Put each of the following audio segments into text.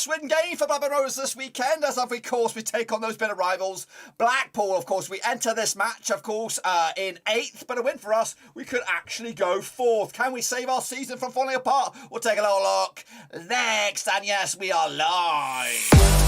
must-win game for Blackburn Rovers this weekend, as of course we take on those bitter rivals. Blackpool, of course, we enter this match, of course, in 8th, but a win for us, we could actually go 4th. Can we save our season from falling apart? We'll take a little look next, and yes, we are live.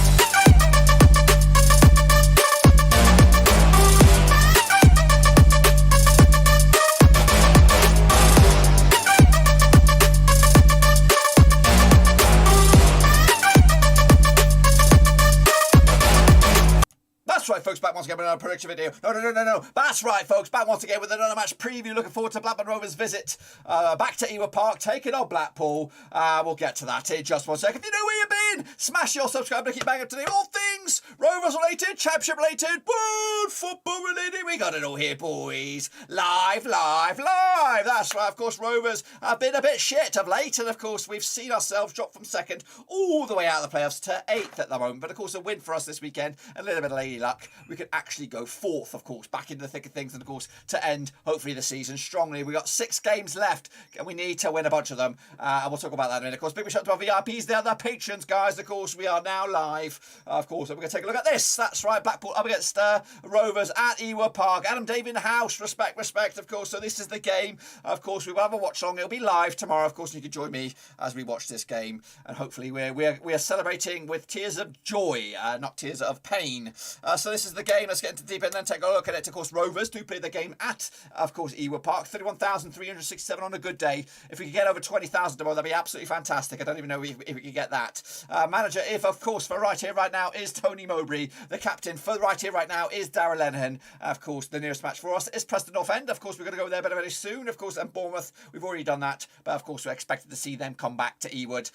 That's right, folks, back once again with another prediction video. No. That's right, folks, back once again with another match preview. Looking forward to Blackburn Rovers' visit back to Ewood Park, taking on Blackpool. We'll get to that in just one second. If you know where you've been, smash your subscribe to keep banging up to date. All things Rovers related, Championship related, world football related. We got it all here, boys. Live. That's right, of course, Rovers have been a bit shit of late, and of course, we've seen ourselves drop from 2nd all the way out of the playoffs to 8th at the moment. But of course, a win for us this weekend, a little bit of lady luck. We could actually go 4th, of course, back into the thick of things, and of course to end hopefully the season strongly. We've got 6 games left and we need to win a bunch of them, and we'll talk about that in a minute. Of course, big shout out to our VIPs, they're the patrons, guys. Of course, we are now live, of course, and we're going to take a look at this. That's right, Blackpool up against Rovers at Ewood Park. Adam David in the house, respect, of course. So this is the game. Of course, we will have a watch along. It'll be live tomorrow, of course, and you can join me as we watch this game, and hopefully we are celebrating with tears of joy, not tears of pain. So this is the game. Let's get into deep and then take a look at it. Of course, Rovers do play the game at, of course, Ewood Park. 31,367 on a good day. If we could get over 20,000 tomorrow, that'd be absolutely fantastic. I don't even know if we could get that. Manager, if of course, for right here, right now, is Tony Mowbray. The captain for right here, right now, is Darragh Lenihan. Of course, the nearest match for us is Preston North End. Of course, we're going to go there very, very soon. Of course, and Bournemouth, we've already done that. But of course, we're expected to see them come back to Ewood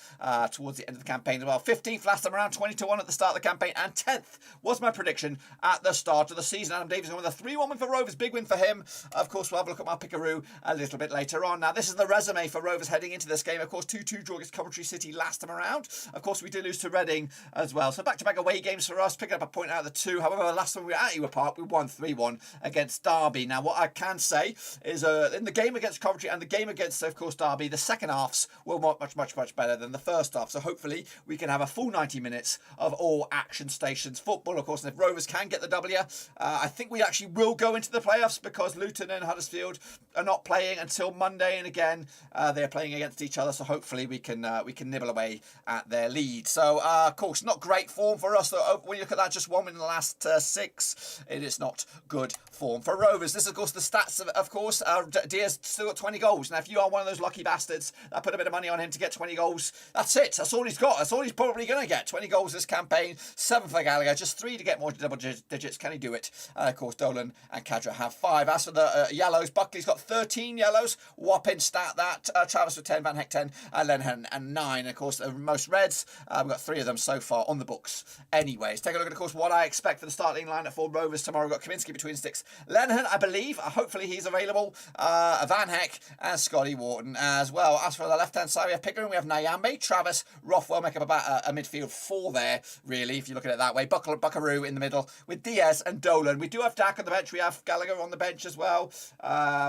towards the end of the campaign as well. 15th last time around, 20-1 at the start of the campaign, and 10th was my prediction at the start of the season. Adam Davies with a 3-1 win for Rovers, big win for him. Of course, we'll have a look at my pickaroo a little bit later on. Now, this is the resume for Rovers heading into this game. Of course, 2-2 draw against Coventry City last time around. Of course, we did lose to Reading as well. So back-to-back away games for us, picking up a point out of the 2. However, last time we were at Ewood Park, we won 3-1 against Derby. Now, what I can say is in the game against Coventry and the game against, of course, Derby, the second halves were much better than the first half. So hopefully, we can have a full 90 minutes of all action stations football. Of course, and if Rovers can get the W, I think we actually will go into the playoffs, because Luton and Huddersfield are not playing until Monday, and again they're playing against each other, so hopefully we can nibble away at their lead. So of course, not great form for us. So when you look at that, just 1 win in the last 6, it is not good form for Rovers. This is of course the stats of course. Diaz still got 20 goals. Now if you are one of those lucky bastards that put a bit of money on him to get 20 goals, that's it, that's all he's got, that's all he's probably going to get. 20 goals this campaign, 7 for Gallagher, just 3 to get more double digits. Can he do it? And of course Dolan and Cadra have 5. As for the yellows, Buckley's got 13 yellows, whopping stat that. Travis with 10, Van Heck 10, Lenihan and 9. And of course, the most reds, we've got 3 of them so far on the books. Anyways, take a look at, of course, what I expect for the starting lineup for Rovers tomorrow. We've got Kaminsky between sticks, Lenihan, I believe, hopefully he's available, Van Heck and Scotty Wharton as well. As for the left-hand side, we have Pickering, we have Nyambe, Travis, Rothwell make up about a midfield 4 there, really, if you look at it that way. Buckaroo in the middle with Diaz and Dolan. We do have Dak on the bench, we have Gallagher on the bench as well.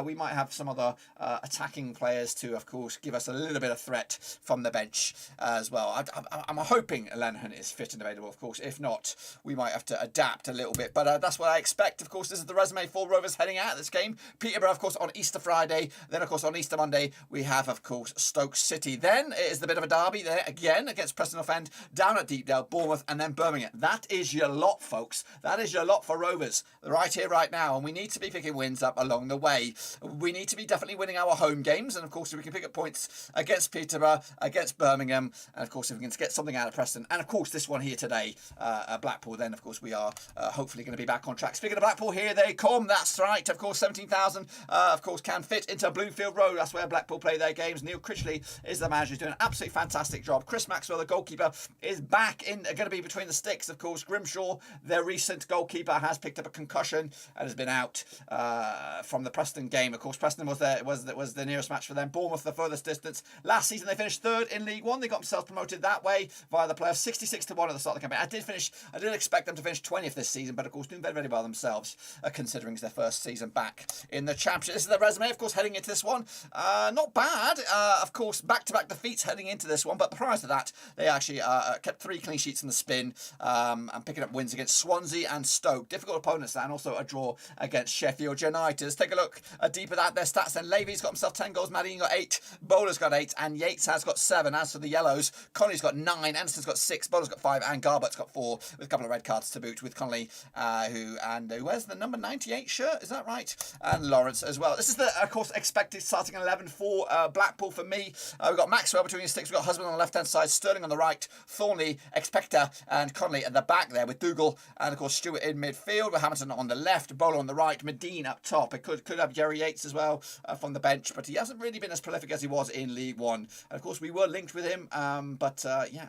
We might have some other attacking players to, of course, give us a little bit of threat from the bench as well. I'm hoping Lenihan is fit and available, of course. If not, we might have to adapt a little bit. But that's what I expect. Of course, this is the resume for Rovers heading out of this game. Peterborough, of course, on Easter Friday. Then, of course, on Easter Monday, we have, of course, Stoke City. Then it is the bit of a derby there again against Preston North End, down at Deepdale, Bournemouth, and then Birmingham. That is your lot, folks. That is your lot for Rovers right here, right now. And we need to be picking wins up along the way. We need to be definitely winning our home games. And, of course, if we can pick up points against Peterborough, against Birmingham, and, of course, if we can get something out of Preston, and, of course, this one here today, Blackpool, then, of course, we are hopefully going to be back on track. Speaking of Blackpool, here they come. That's right. Of course, 17,000, of course, can fit into Bloomfield Road. That's where Blackpool play their games. Neil Critchley is the manager. He's doing an absolutely fantastic job. Chris Maxwell, the goalkeeper, is back in, going to be between the sticks, of course. Grimshaw, their recent goalkeeper, has picked up a concussion and has been out from the Preston game. Of course, Preston was the nearest match for them. Bournemouth the furthest distance. Last season they finished third in League One. They got themselves promoted that way via the playoffs, 66-1 at the start of the campaign. I didn't expect them to finish 20th this season, but of course doing very, very well themselves, considering it's their first season back in the Championship. This is their resume, of course, heading into this one. Not bad. Of course, back-to-back defeats heading into this one, but prior to that, they actually kept 3 clean sheets in the spin and picking up wins against Swansea and Stoke. Difficult opponents there, and also a draw against Sheffield United. Let's take a look deeper at their stats then. Levy's got himself 10 goals, Madine got 8, Bowler's got 8, and Yates has got 7. As for the Yellows, Connolly's got 9, Anderson's got 6, Bowler's got 5, and Garbutt's got 4, with a couple of red cards to boot, with Connolly, who wears the number 98 shirt, is that right? And Lawrence as well. This is the, of course, expected starting 11 for Blackpool for me. We've got Maxwell between the sticks, we've got Husband on the left-hand side, Sterling on the right, Thornley, Expector, and Connolly at the back there, with Dougal, and of course Stewart in midfield, with Hamilton on the left, Bowler on the right, Medine up top. It could have Jerry Yates as well from the bench, but he hasn't really been as prolific as he was in League One. And of course we were linked with him, but yeah,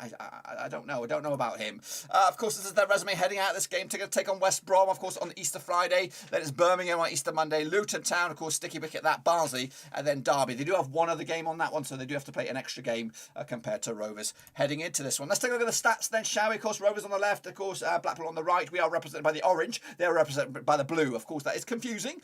I don't know. I don't know about him. Of course, this is their resume heading out of this game to take on West Brom, of course, on Easter Friday. Then it's Birmingham on Easter Monday, Luton Town, of course, sticky wicket that, Barnsley, and then Derby. They do have one other game on that one, so they do have to play an extra game compared to Rovers heading into this one. Let's take a look at the stats then, shall we? Of course, Rovers on the left, of course, Blackpool on the right. We are represented by the orange. They are represented by the blue. Of course, that is confusing,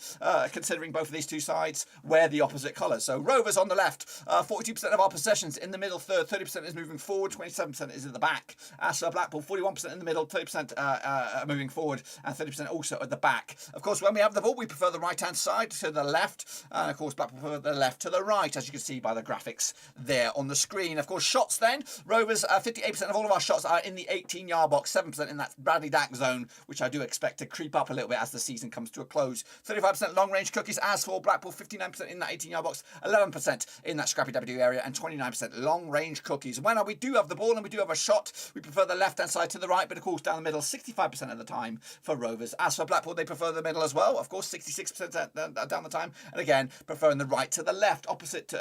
considering both of these two sides wear the opposite colours. So Rovers on the left, 42% of our possessions in the middle third, 30% is moving forward, 27% is in the back. As for Blackpool, 41% in the middle, 30% moving forward, and 30% also at the back. Of course, when we have the ball, we prefer the right-hand side to the left, and of course, Blackpool prefer the left to the right, as you can see by the graphics there on the screen. Of course, shots then, Rovers, 58% of all of our shots are in the 18-yard box, 7% in that Bradley Dack zone, which I do expect to creep up a little bit as the season comes to a close. 35% long-range cookies. As for Blackpool, 59% in that 18-yard box, 11% in that scrappy W area, and 29% long-range cookies. When we do have the ball and we do have a shot, we prefer the left-hand side to the right, but of course down the middle, 65% of the time for Rovers. As for Blackpool, they prefer the middle as well, of course, 66% down the time, and again, preferring the right to the left, opposite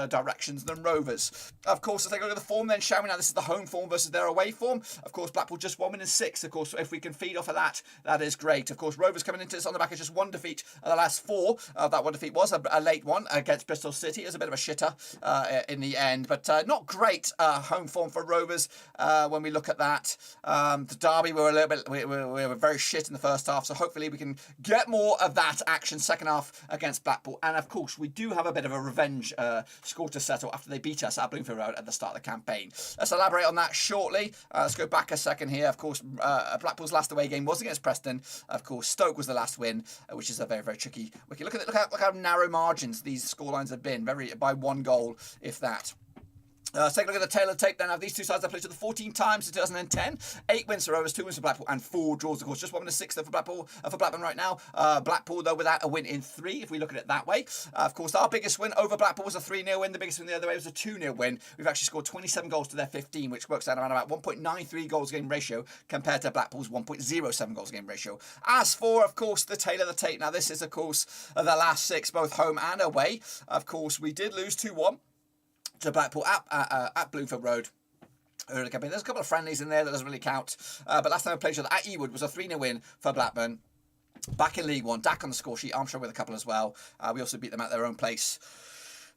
directions than Rovers. Of course, let's take a look at the form then, shall we? Now, this is the home form versus their away form. Of course, Blackpool just 1 win and 6. Of course, if we can feed off of that, that is great. Of course, Rovers coming into this on the back of just 1 defeat of the last 4. That 1 defeat was a late one against Bristol City. It was a bit of a shitter in the end, but not great home form for Rovers when we look at that. The Derby were a little bit, we were very shit in the first half, so hopefully we can get more of that action second half against Blackpool. And of course, we do have a bit of a revenge score to settle after they beat us at Bloomfield Road at the start of the campaign. Let's elaborate on that shortly. Let's go back a second here. Of course, Blackpool's last away game was against Preston. Of course, Stoke was the last win, which is a very, very tricky wicket. Look how narrow margins these scorelines have been, by 1 goal, if that. Let's take a look at the tail of the tape then. Now, these two sides have played each other 14 times in 2010. 8 wins for Rovers, 2 wins for Blackpool, and 4 draws, of course. Just 1 win and 6 though for Blackburn right now. Blackpool, though, without a win in 3, if we look at it that way. Of course, our biggest win over Blackpool was a 3-0 win. The biggest win the other way was a 2-0 win. We've actually scored 27 goals to their 15, which works out around about 1.93 goals game ratio compared to Blackpool's 1.07 goals game ratio. As for, of course, the tail of the tape. Now, this is, of course, the last 6, both home and away. Of course, we did lose 2-1. To Blackpool at Bloomfield Road. There's a couple of friendlies in there that doesn't really count. But last time we played each other at Ewood was a 3-0 win for Blackburn. Back in League One, Dak on the score sheet, Armstrong with a couple as well. We also beat them at their own place.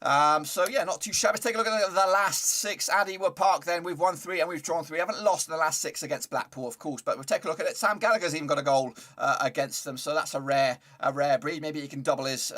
So yeah, not too shabby. Let's take a look at the last 6 at Ewood Park then. We've won 3 and we've drawn 3. We haven't lost in the last 6 against Blackpool, of course, but we'll take a look at it. Sam Gallagher's even got a goal against them, so that's a rare breed. Maybe he can double his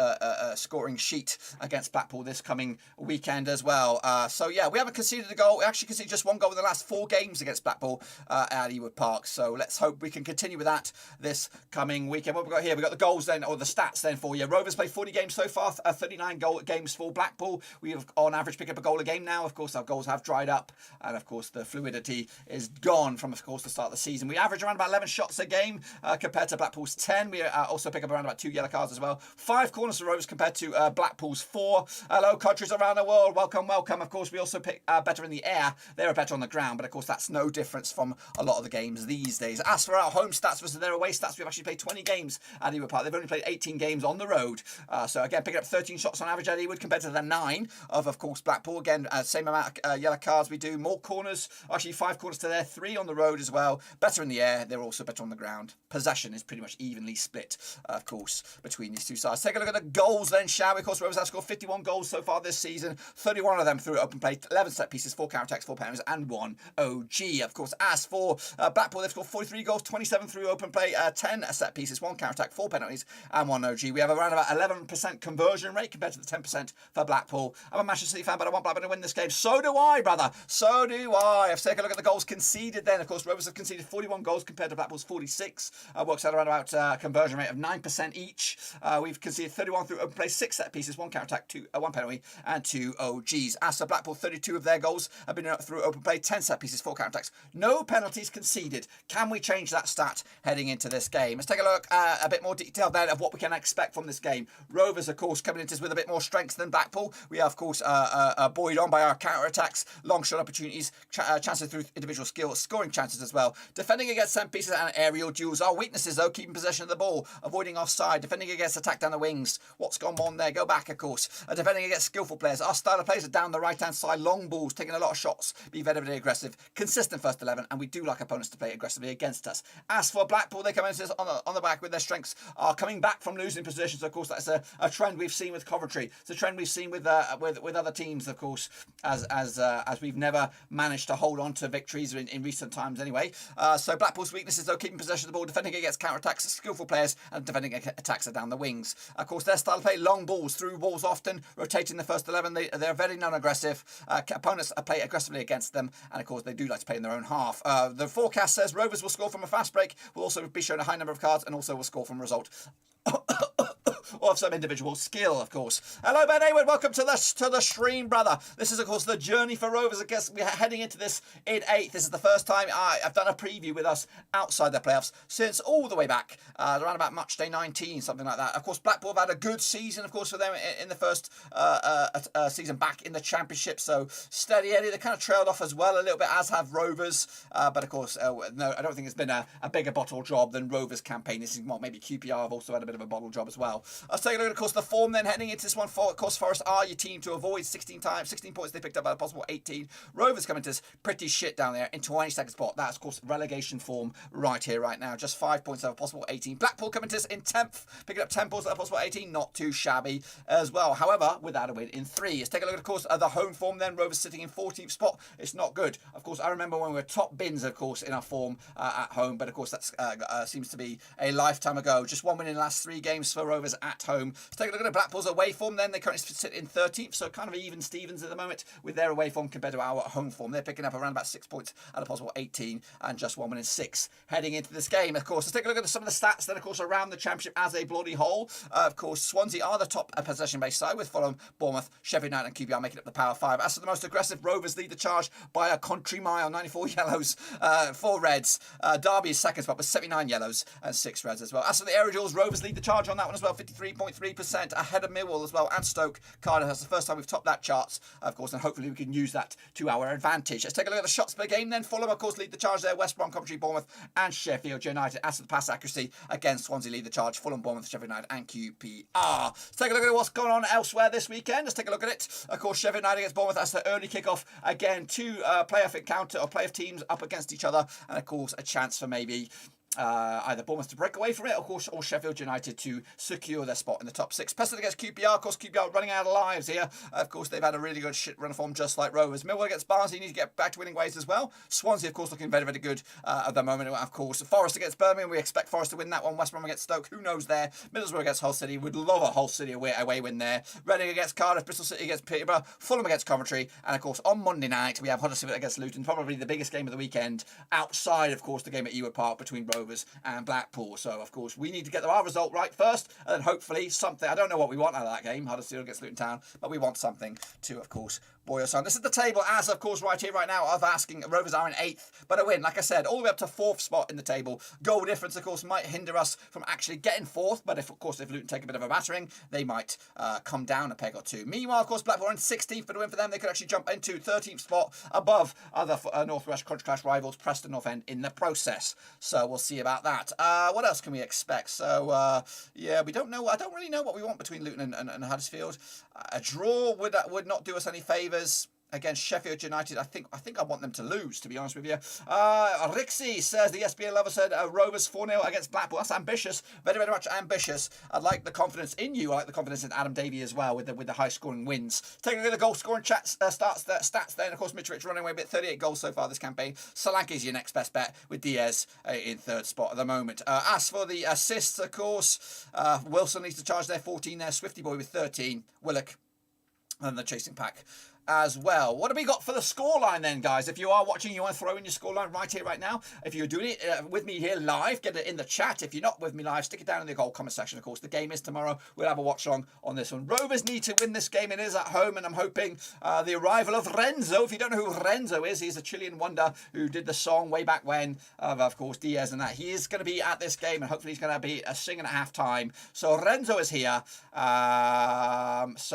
scoring sheet against Blackpool this coming weekend as well. So yeah, we haven't conceded a goal. We actually conceded just 1 goal in the last 4 games against Blackpool at Ewood Park. So let's hope we can continue with that this coming weekend. What have we got here? We've got the goals then, or the stats then for you. Rovers played 40 games so far, 39 games for Blackpool. We have on average picked up a goal a game now. Of course, our goals have dried up, and of course the fluidity is gone from, of course, the start of the season. We average around about 11 shots a game compared to Blackpool's 10. We also pick up around about 2 yellow cards as well. 5 corners for Rovers compared to Blackpool's 4. Hello, countries around the world. Welcome, welcome. Of course, we also pick better in the air. They're better on the ground, but of course that's no difference from a lot of the games these days. As for our home stats versus their away stats, we've actually played 20 games at Ewood Park. They've only played 18 games on the road. So again, picking up 13 shots on average at Ewood compared to their 9 of course, Blackpool. Again, same amount of yellow cards we do. More corners, actually 5 corners to their 3 on the road as well. Better in the air. They're also better on the ground. Possession is pretty much evenly split, of course, between these two sides. Take a look at the goals then, shall we? Of course, Rovers have scored 51 goals so far this season. 31 of them through open play, 11 set pieces, 4 counter-attacks, 4 penalties, and 1 OG. Of course, as for Blackpool, they've scored 43 goals, 27 through open play, 10 set pieces, 1 counter-attack, 4 penalties, and 1 OG. We have around about 11% conversion rate compared to the 10% for Blackpool. I'm a Manchester City fan, but I want Blackburn to win this game. So do I, brother. So do I. Let's take a look at the goals conceded then. Of course, Rovers have conceded 41 goals compared to Blackpool's 46. Works out around about conversion rate of 9% each. We've conceded 31 through open play, 6 set pieces, 1 counter-attack, 1 penalty, and 2 OGs. As for Blackpool, 32 of their goals have been through open play, 10 set pieces, 4 counter-attacks. No penalties conceded. Can we change that stat heading into this game? Let's take a look a bit more detail then of what we can expect from this game. Rovers, of course, coming into this with a bit more strength than Blackpool. We are, of course, buoyed on by our counter-attacks, long shot opportunities, chances through individual skill, scoring chances as well. Defending against set pieces and aerial duels. Our weaknesses, though, keeping possession of the ball, avoiding offside, defending against attack down the wings. What's gone on there? Go back, of course. Defending against skillful players. Our style of plays are down the right-hand side, long balls, taking a lot of shots, be very, very aggressive, consistent first 11, and we do like opponents to play aggressively against us. As for Blackpool, they come into this on the back with their strengths, are coming back from losing positions. Of course, that's a trend we've seen with Coventry. It's a trend we've seen with other teams, of course, as we've never managed to hold on to victories in recent times anyway. So Blackpool's weaknesses, though, keeping possession of the ball, defending against counter-attacks, skillful players, and defending attacks are down the wings. Of course, their style of play, long balls, through balls often, rotating the first 11. They're very non-aggressive. Opponents play aggressively against them, and of course, they do like to play in their own half. The forecast says Rovers will score from a fast break, will also be shown a high number of cards, and also will score from a result or of some individual skill, of course. Hello, Ben Ewood. Welcome to the stream, brother. This is, of course, the journey for Rovers. I guess we're heading into this in 8th. This is the first time I've done a preview with us outside the playoffs since all the way back around about match day 19, something like that. Of course, Blackpool have had a good season, of course, for them in the first season back in the Championship. So steady Eddie. They kind of trailed off as well a little bit, as have Rovers. But of course, no, I don't think it's been a bigger bottle job than Rovers' campaign. This is what maybe QPR have also had a bit of a bottle job as well. Let's take a look at, of course, the form then heading into this one. Of course, Forest are your team to avoid 16 points they picked up out of possible 18. Rovers coming to this pretty shit down there in 22nd spot. That's, of course, relegation form right here, right now. Just 5 points out of possible 18. Blackpool coming to this in 10th, picking up 10 points out of possible 18. Not too shabby as well. However, without a win in 3. Let's take a look at, of course, the home form then. Rovers sitting in 14th spot. It's not good. Of course, I remember when we were top bins, of course, in our form at home. But, of course, that seems to be a lifetime ago. Just 1 win in the last 3 games for Rovers at home. Let's take a look at Blackpool's away form then. They currently sit in 13th, so kind of even Stevens at the moment with their away form compared to our home form. They're picking up around about 6 points out of possible 18 and just 1 win in 6 heading into this game. Of course, let's take a look at some of the stats then, of course, around the Championship as a bloody whole. Of course, Swansea are the top possession-based side with Fulham, Bournemouth, Sheffield United and QPR making up the Power 5. As for the most aggressive, Rovers lead the charge by a country mile, 94 yellows, 4 reds. Derby is second spot with 79 yellows and 6 reds as well. As for the aerial duels, Rovers lead the charge on that one as well, 53.3% ahead of Millwall as well, and Stoke. Cardiff, that's the first time we've topped that charts, of course, and hopefully we can use that to our advantage. Let's take a look at the shots per game then. Fulham, of course, lead the charge there. West Brom, Coventry, Bournemouth and Sheffield United. As for the pass accuracy, again, Swansea lead the charge. Fulham, Bournemouth, Sheffield United and QPR. Let's take a look at what's going on elsewhere this weekend. Let's take a look at it. Of course, Sheffield United against Bournemouth. That's the early kickoff. Again, 2 playoff encounter or playoff teams up against each other, and of course a chance for maybe either Bournemouth to break away from it, of course, or Sheffield United to secure their spot in the top 6. Preston against QPR, of course, QPR running out of lives here. Of course, they've had a really good shit run of form, just like Rovers. Millwall against Barnsley, need to get back to winning ways as well. Swansea, of course, looking very, very good at the moment, of course. Forest against Birmingham, we expect Forest to win that one. West Brom against Stoke, who knows there. Middlesbrough against Hull City, would love a Hull City away win there. Reading against Cardiff, Bristol City against Peterborough, Fulham against Coventry, and of course, on Monday night, we have Huddersfield against Luton, probably the biggest game of the weekend, outside, of course, the game at Ewood Park between Rovers and Blackpool. So, of course, we need to get our result right first, and then hopefully something. I don't know what we want out of that game, Huddersfield against Luton Town, but we want something to, of course, buoy us on. This is the table, as, of course, right here, right now, of asking. Rovers are in 8th, but a win, like I said, all the way up to 4th spot in the table. Goal difference, of course, might hinder us from actually getting 4th, but if, of course, if Luton take a bit of a battering, they might come down a peg or 2. Meanwhile, of course, Blackpool are in 16th, but a win for them, they could actually jump into 13th spot above other North West Country Clash rivals, Preston North End, in the process. So we'll see see about that. What else can we expect? So, yeah, we don't know. I don't really know what we want between Luton and Huddersfield. A draw would not do us any favours. Against Sheffield United, I think I want them to lose, to be honest with you. Rixie says the SBA lover said Rovers 4-0 against Blackpool. That's ambitious, very, very much ambitious. I'd like the confidence in you. I like the confidence in Adam Davey as well with the high scoring wins. Taking a look at the goal scoring stats there, and of course Mitrovic running away with 38 goals so far this campaign. Solanke's your next best bet with Diaz in third spot at the moment. As for the assists, of course, Wilson needs to charge their 14 there. Swifty Boy with 13. Willock and the chasing pack as well. What have we got for the scoreline then, guys? If you are watching, you want to throw in your scoreline right here, right now. If you're doing it with me here live, get it in the chat. If you're not with me live, stick it down in the goal comment section. Of course, the game is tomorrow. We'll have a watch along on this one. Rovers need to win this game. It is at home, and I'm hoping the arrival of Renzo. If you don't know who Renzo is, he's a Chilean wonder who did the song way back when, of course, Diaz and that. He is going to be at this game, and hopefully he's going to be singing at half time. So Renzo is here. That's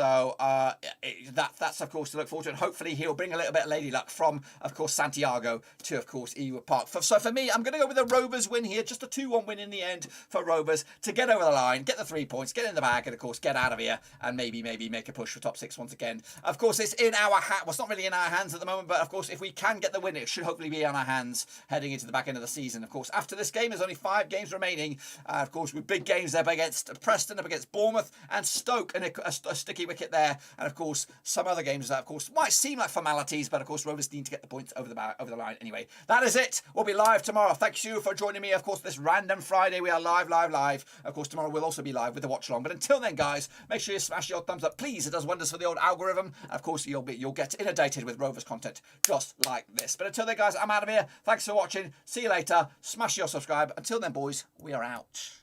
of course to look forward to, and hopefully he'll bring a little bit of lady luck from, of course, Santiago to, of course, Ewood Park. So for me, I'm going to go with a Rovers win here, just a 2-1 win in the end for Rovers to get over the line, get the 3 points, get in the bag, and of course get out of here and maybe make a push for top 6 once again. Of course, it's in our well, it's not really in our hands at the moment, but of course, if we can get the win, it should hopefully be on our hands heading into the back end of the season. Of course, after this game, there's only 5 games remaining. Of course, with big games up against Preston, up against Bournemouth, and Stoke, and a sticky wicket there, and of course some other games that, of course, might seem like formalities, but of course Rovers need to get the points over the line anyway. That is it. We'll be live tomorrow. Thank you for joining me. Of course, this random Friday we are live. Of course, tomorrow we'll also be live with the watch along. But until then, guys, make sure you smash your thumbs up, please. It does wonders for the old algorithm. And of course, you'll get inundated with Rovers content just like this. But until then, guys, I'm out of here. Thanks for watching. See you later. Smash your subscribe. Until then, boys, we are out.